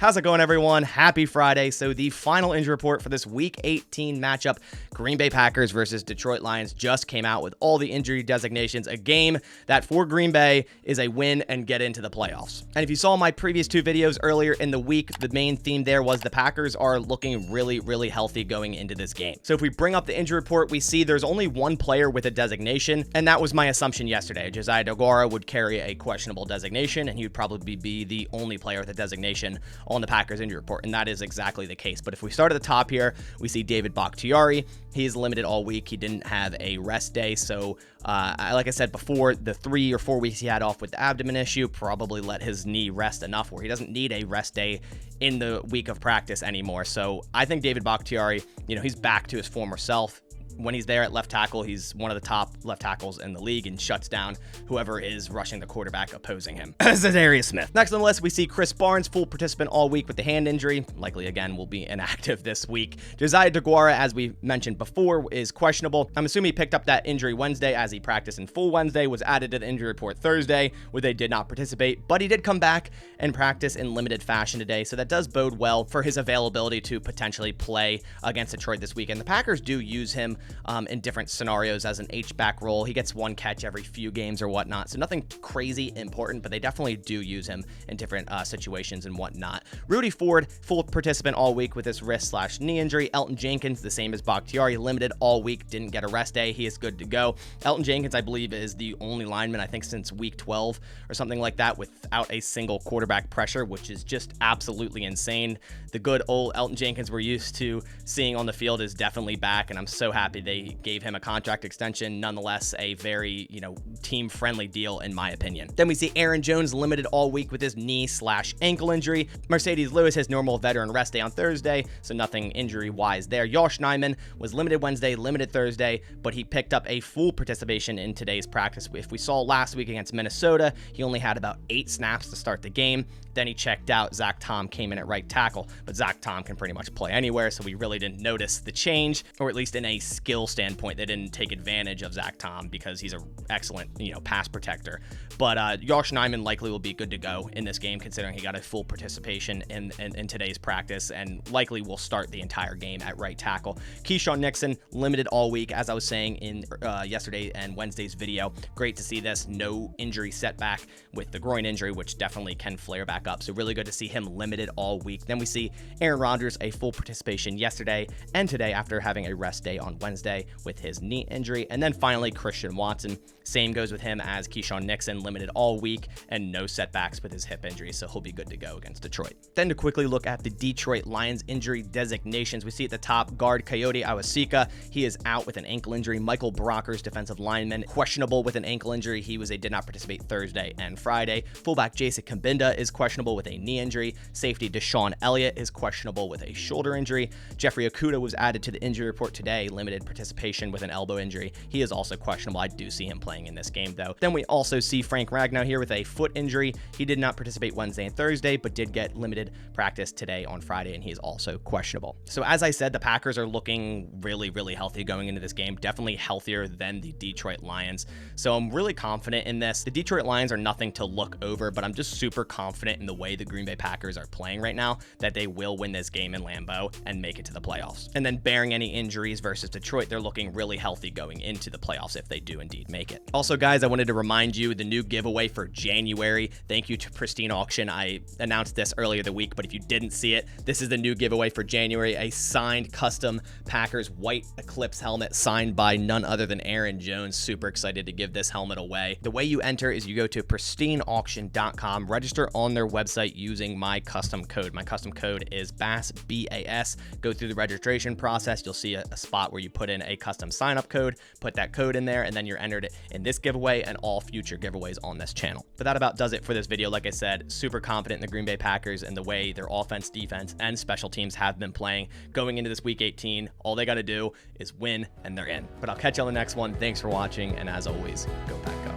How's it going, everyone? Happy Friday. So the final injury report for this Week 18 matchup, Green Bay Packers versus Detroit Lions, just came out with all the injury designations, a game that for Green Bay is a win and get into the playoffs. And if you saw my previous two videos earlier in the week, the main theme there was the Packers are looking really healthy going into this game. So if we bring up the injury report, we see there's only one player with a designation, and that was my assumption yesterday. Josiah DeGuara would carry a questionable designation, and he would probably be the only player with a designation on the Packers injury report, and that is exactly the case. But if we start at the top here, we see David Bakhtiari. He's limited all week. He didn't have a rest day, so like I said before, the 3 or 4 weeks he had off with the abdomen issue probably let his knee rest enough where he doesn't need a rest day in the week of practice anymore. So I think David Bakhtiari, he's back to his former self. When he's there at left tackle, he's one of the top left tackles in the league and shuts down whoever is rushing the quarterback opposing him. Zadarius Smith. Next on the list, we see Chris Barnes, full participant all week with the hand injury. Likely, again, will be inactive this week. Josiah DeGuara, as we mentioned before, is questionable. I'm assuming he picked up that injury Wednesday as he practiced in full Wednesday, was added to the injury report Thursday, where they did not participate, but he did come back and practice in limited fashion today, so that does bode well for his availability to potentially play against Detroit this weekend. The Packers do use him in different scenarios as an H-back role. He gets one catch every few games or whatnot, so nothing crazy important, but they definitely do use him in different situations and whatnot. Rudy Ford, full participant all week with his wrist/knee injury. Elton Jenkins, the same as Bakhtiari, limited all week, didn't get a rest day. He is good to go. Elton Jenkins, I believe, is the only lineman, I think, since week 12 or something like that without a single quarterback pressure, which is just absolutely insane. The good old Elton Jenkins we're used to seeing on the field is definitely back, and I'm so happy they gave him a contract extension. Nonetheless, a very, team-friendly deal in my opinion. Then we see Aaron Jones limited all week with his knee/ankle injury. Mercedes Lewis, his normal veteran rest day on Thursday, so nothing injury-wise there. Josh Nijman was limited Wednesday, limited Thursday, but he picked up a full participation in today's practice. If we saw last week against Minnesota, he only had about 8 snaps to start the game. Then he checked out. Zach Tom came in at right tackle, but Zach Tom can pretty much play anywhere, so we really didn't notice the change, or at least in a skill standpoint, they didn't take advantage of Zach Tom because he's an excellent, pass protector. But Josh Nijman likely will be good to go in this game, considering he got a full participation in today's practice and likely will start the entire game at right tackle. Keisean Nixon limited all week, as I was saying in yesterday and Wednesday's video. Great to see this. No injury setback with the groin injury, which definitely can flare back up. So really good to see him limited all week. Then we see Aaron Rodgers, a full participation yesterday and today after having a rest day on Wednesday with his knee injury. And then finally, Christian Watson. Same goes with him as Keisean Nixon, limited all week and no setbacks with his hip injury, so he'll be good to go against Detroit. Then to quickly look at the Detroit Lions injury designations, we see at the top guard Coyote Awasika. He is out with an ankle injury. Michael Brockers, defensive lineman, questionable with an ankle injury. He did not participate Thursday and Friday. Fullback Jason Kabinda is questionable with a knee injury. Safety Deshaun Elliott is questionable with a shoulder injury. Jeffrey Okudah was added to the injury report today, limited participation with an elbow injury. He is also questionable. I do see him playing in this game though. Then we also see Frank Ragnow here with a foot injury. He did not participate Wednesday and Thursday, but did get limited practice today on Friday, and he is also questionable. So as I said, the Packers are looking really healthy going into this game, definitely healthier than the Detroit Lions. So I'm really confident in this. The Detroit Lions are nothing to look over, but I'm just super confident in the way the Green Bay Packers are playing right now that they will win this game in Lambeau and make it to the playoffs. And then bearing any injuries versus Detroit, they're looking really healthy going into the playoffs if they do indeed make it. Also, guys, I wanted to remind you the new giveaway for January. Thank you to Pristine Auction. I announced this earlier the week, but if you didn't see it, this is the new giveaway for January, a signed custom Packers white Eclipse helmet signed by none other than Aaron Jones. Super excited to give this helmet away. The way you enter is you go to pristineauction.com, register on their website using my custom code. My custom code is BAS, B-A-S. Go through the registration process. You'll see a spot where you put in a custom sign-up code, put that code in there, and then you're entered in this giveaway and all future giveaways on this channel. But that about does it for this video. Like I said, super confident in the Green Bay Packers and the way their offense, defense, and special teams have been playing going into this Week 18. All they got to do is win, and they're in. But I'll catch you on the next one. Thanks for watching, and as always, go Pack Go.